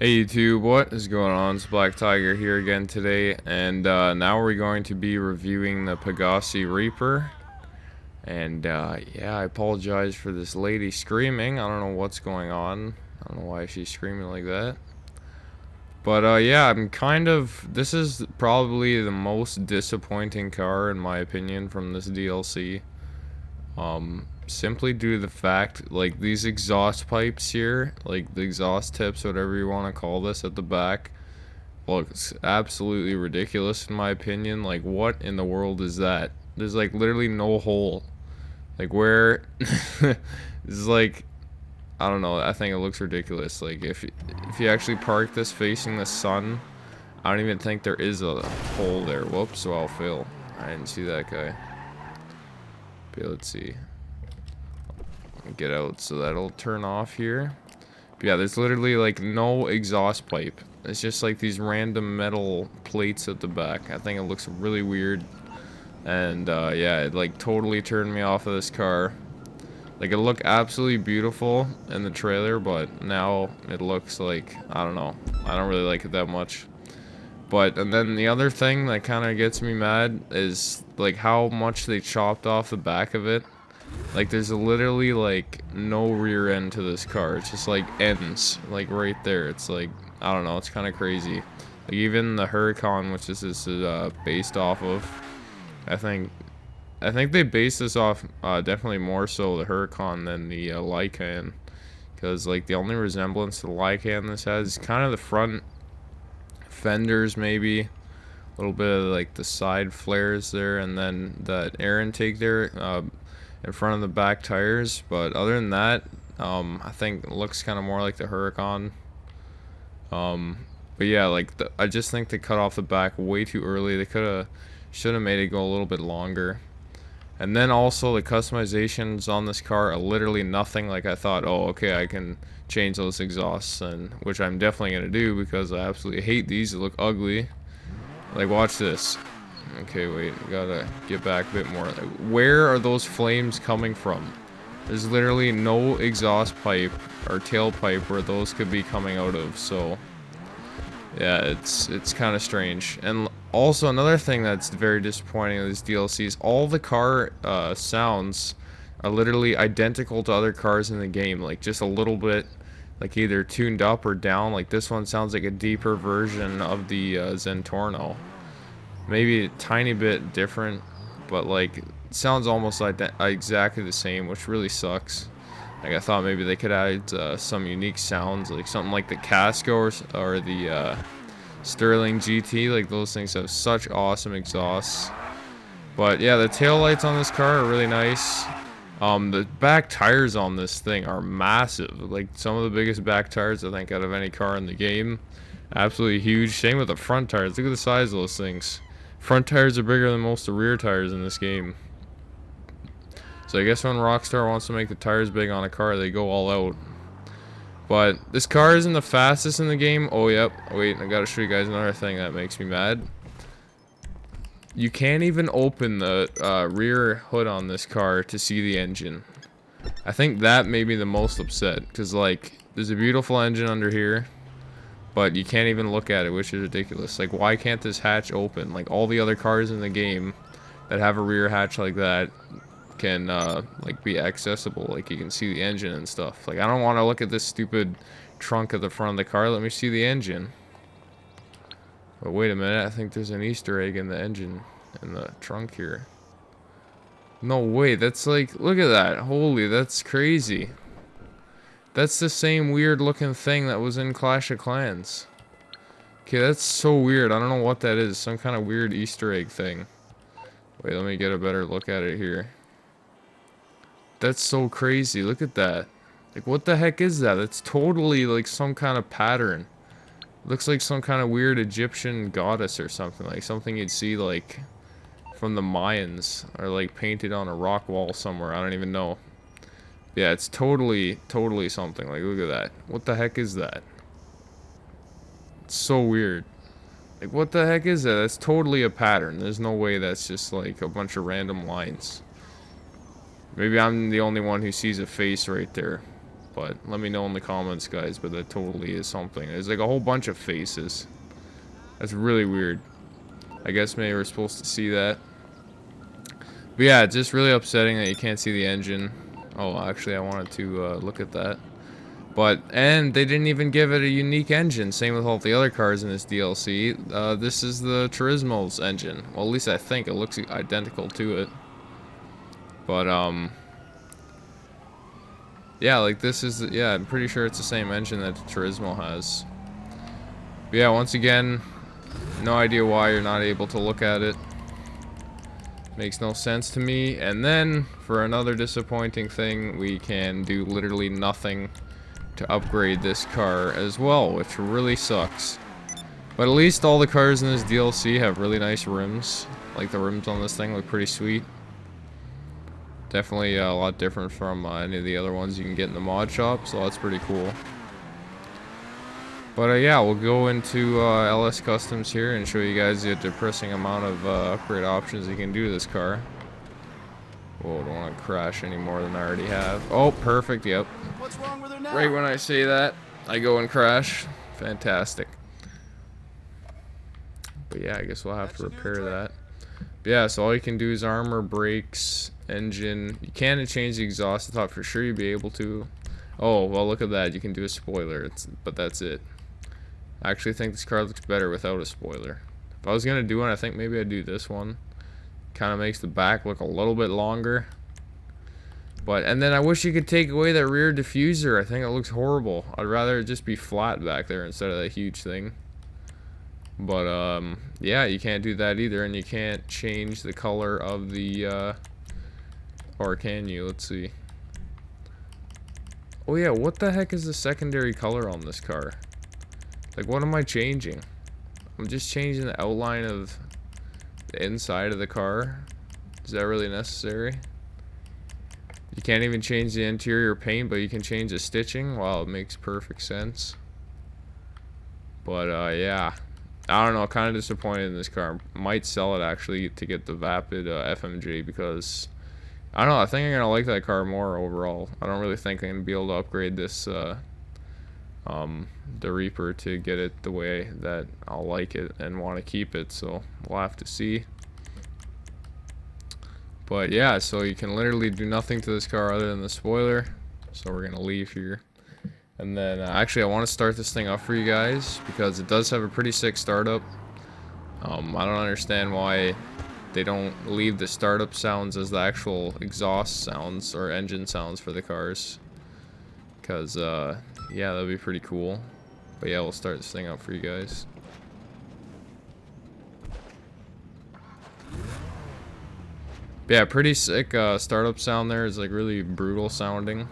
Hey YouTube, what is going on? It's Black Tiger here again today, and now we're going to be reviewing the Pegassi Reaper. And yeah, I apologize for this lady screaming. I don't know what's going on. I don't know why she's screaming like that. But yeah, this is probably the most disappointing car in my opinion from this DLC. Simply due to the fact, like, these exhaust pipes here, like the exhaust tips, whatever you want to call this, at the back, looks absolutely ridiculous in my opinion. Like, what in the world is that? There's like literally no hole. Like, where? This is like, I don't know. I think it looks ridiculous. Like, if you actually park this facing the sun, I don't even think there is a hole there. Whoops! So I'll fail. I didn't see that guy. Okay, let's see. Get out, so that'll turn off here. But yeah, there's literally like no exhaust pipe. It's just like these random metal plates at the back. I think it looks really weird, and yeah, it like totally turned me off of this car. Like, it looked absolutely beautiful in the trailer, but now it looks like, I don't know, I don't really like it that much. And then the other thing that kind of gets me mad is like how much they chopped off the back of it. Like, there's literally like no rear end to this car. It's just like ends like right there. It's like, I don't know, it's kind of crazy. Like, even the Huracan, which this is based off of, I think they based this off definitely more so the Huracan than the Lycan, because like the only resemblance to the Lycan this has is kind of the front fenders, maybe a little bit of like the side flares there, and then that air intake there in front of the back tires. But other than that, I think it looks kind of more like the Huracan. But yeah, like I just think they cut off the back way too early. They should have made it go a little bit longer. And then also the customizations on this car are literally nothing. Like, I thought, oh, okay, I can change those exhausts, and which I'm definitely gonna do because I absolutely hate these. They look ugly. Like, watch this. Okay, wait, gotta get back a bit more. Like, where are those flames coming from? There's literally no exhaust pipe or tailpipe where those could be coming out of. So yeah, it's kind of strange. And also another thing that's very disappointing in these DLCs, all the car sounds are literally identical to other cars in the game, like just a little bit, like either tuned up or down. Like, this one sounds like a deeper version of the Zentorno, maybe a tiny bit different, but like it sounds almost like exactly the same, which really sucks. Like, I thought maybe they could add some unique sounds, like something like the Casco or the Sterling GT. Like, those things have such awesome exhausts. But yeah, the tail lights on this car are really nice. The back tires on this thing are massive. Like, some of the biggest back tires I think out of any car in the game. Absolutely huge. Same with the front tires. Look at the size of those things. Front tires are bigger than most of the rear tires in this game. So I guess when Rockstar wants to make the tires big on a car, they go all out. But this car isn't the fastest in the game. Oh, yep. Wait, I gotta show you guys another thing that makes me mad. You can't even open the rear hood on this car to see the engine. I think that made me the most upset, because like, there's a beautiful engine under here, but you can't even look at it, which is ridiculous. Like, why can't this hatch open? Like, all the other cars in the game that have a rear hatch like that can like be accessible. Like, you can see the engine and stuff. Like, I don't want to look at this stupid trunk at the front of the car. Let me see the engine. But wait a minute, I think there's an Easter egg in the engine, in the trunk here. No way, that's like, look at that. Holy, that's crazy. That's the same weird looking thing that was in Clash of Clans. Okay, that's so weird. I don't know what that is. Some kind of weird Easter egg thing. Wait, let me get a better look at it here. That's so crazy. Look at that. Like, what the heck is that? It's totally like some kind of pattern. Looks like some kind of weird Egyptian goddess or something. Like something you'd see like from the Mayans, or like painted on a rock wall somewhere. I don't even know. Yeah, it's totally something. Like, look at that. What the heck is that? It's so weird. Like, what the heck is that? That's totally a pattern. There's no way that's just like a bunch of random lines. Maybe I'm the only one who sees a face right there. But let me know in the comments, guys. But that totally is something. There's like a whole bunch of faces. That's really weird. I guess maybe we're supposed to see that. But yeah, it's just really upsetting that you can't see the engine. Oh, actually, I wanted to look at that. And they didn't even give it a unique engine. Same with all the other cars in this DLC. This is the Turismo's engine. Well, at least I think it looks identical to it. But, yeah, like this is, yeah, I'm pretty sure it's the same engine that the Turismo has. But yeah, once again, no idea why you're not able to look at it. Makes no sense to me. And then, for another disappointing thing, we can do literally nothing to upgrade this car as well, which really sucks. But at least all the cars in this DLC have really nice rims. Like the rims on this thing look pretty sweet. Definitely a lot different from any of the other ones you can get in the mod shop, so that's pretty cool. But yeah, we'll go into LS Customs here and show you guys the depressing amount of upgrade options you can do to this car. Whoa, don't want to crash any more than I already have. Oh, perfect, yep. What's wrong with her now? Right when I say that, I go and crash. Fantastic. But yeah, I guess we'll have to repair that. But yeah, so all you can do is armor, brakes, engine. You can't change the exhaust. I thought for sure you'd be able to. Oh, well, look at that. You can do a spoiler, but that's it. I actually think this car looks better without a spoiler. If I was going to do one, I think maybe I'd do this one. Kind of makes the back look a little bit longer. And then I wish you could take away that rear diffuser. I think it looks horrible. I'd rather it just be flat back there instead of that huge thing. But, yeah, you can't do that either. And you can't change the color of the, or can you? Let's see. Oh, yeah, what the heck is the secondary color on this car? Like, what am I changing? I'm just changing the outline of the inside of the car. Is that really necessary? You can't even change the interior paint, but you can change the stitching. Wow, it makes perfect sense. But, yeah. I don't know, kind of disappointed in this car. Might sell it, actually, to get the Vapid FMJ, because I don't know, I think I'm going to like that car more overall. I don't really think I'm going to be able to upgrade this, the Reaper to get it the way that I'll like it and want to keep it, so we'll have to see. But yeah, so you can literally do nothing to this car other than the spoiler. So we're gonna leave here. And then actually I want to start this thing up for you guys because it does have a pretty sick startup. I don't understand why they don't leave the startup sounds as the actual exhaust sounds or engine sounds for the cars. Because yeah, that'd be pretty cool. But yeah, we'll start this thing up for you guys. Yeah, pretty sick startup sound there. Is like really brutal sounding.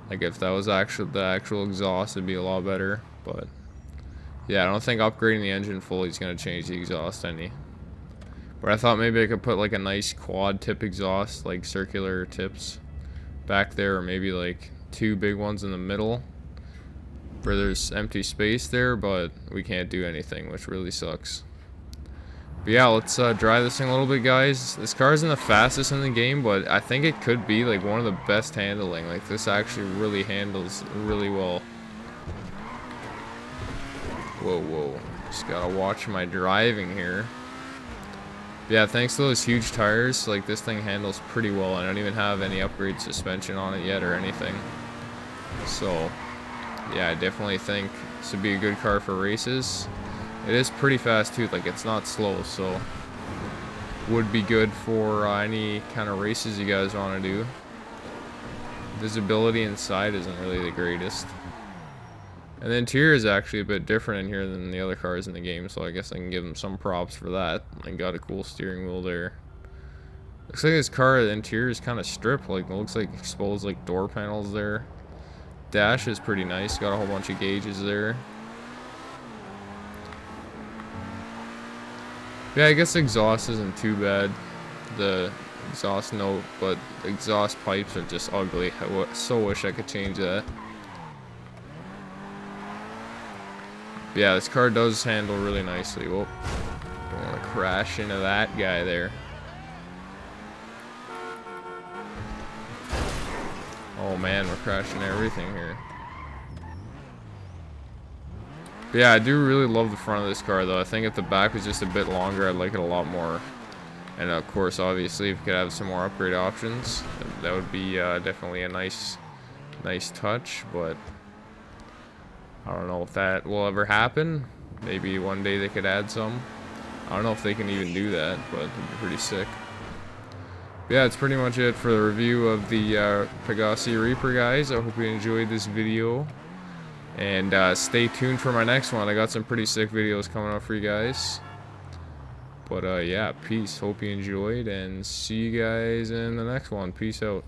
Like if that was actually the actual exhaust, it'd be a lot better. But yeah, I don't think upgrading the engine fully is gonna change the exhaust any. But I thought maybe I could put like a nice quad tip exhaust, like circular tips back there, or maybe like two big ones in the middle where there's empty space there, but we can't do anything, which really sucks. But yeah, let's drive this thing a little bit, guys. This car isn't the fastest in the game, but I think it could be like one of the best handling. Like this actually really handles really well. Whoa, whoa. Just gotta watch my driving here. But yeah, thanks to those huge tires, like this thing handles pretty well. I don't even have any upgrade suspension on it yet or anything. So yeah, I definitely think this would be a good car for races. It is pretty fast too, like it's not slow, so would be good for any kind of races you guys want to do. Visibility inside isn't really the greatest. And the interior is actually a bit different in here than the other cars in the game, so I guess I can give them some props for that. And got a cool steering wheel there. Looks like this car, the interior is kind of stripped, like it looks like exposed like door panels there. Dash is pretty nice, got a whole bunch of gauges there. Yeah, I guess the exhaust isn't too bad, the exhaust note, but the exhaust pipes are just ugly. I so wish I could change that. But yeah, this car does handle really nicely. Whoa, don't want to crash into that guy there. Oh man, we're crashing everything here. But yeah, I do really love the front of this car though. I think if the back was just a bit longer, I'd like it a lot more. And of course, obviously, if we could have some more upgrade options, that would be definitely a nice touch. But I don't know if that will ever happen. Maybe one day they could add some. I don't know if they can even do that, but it'd be pretty sick. But yeah, that's pretty much it for the review of the Pegassi Reaper, guys. I hope you enjoyed this video. And stay tuned for my next one. I got some pretty sick videos coming up for you guys. But yeah, peace. Hope you enjoyed, and see you guys in the next one. Peace out.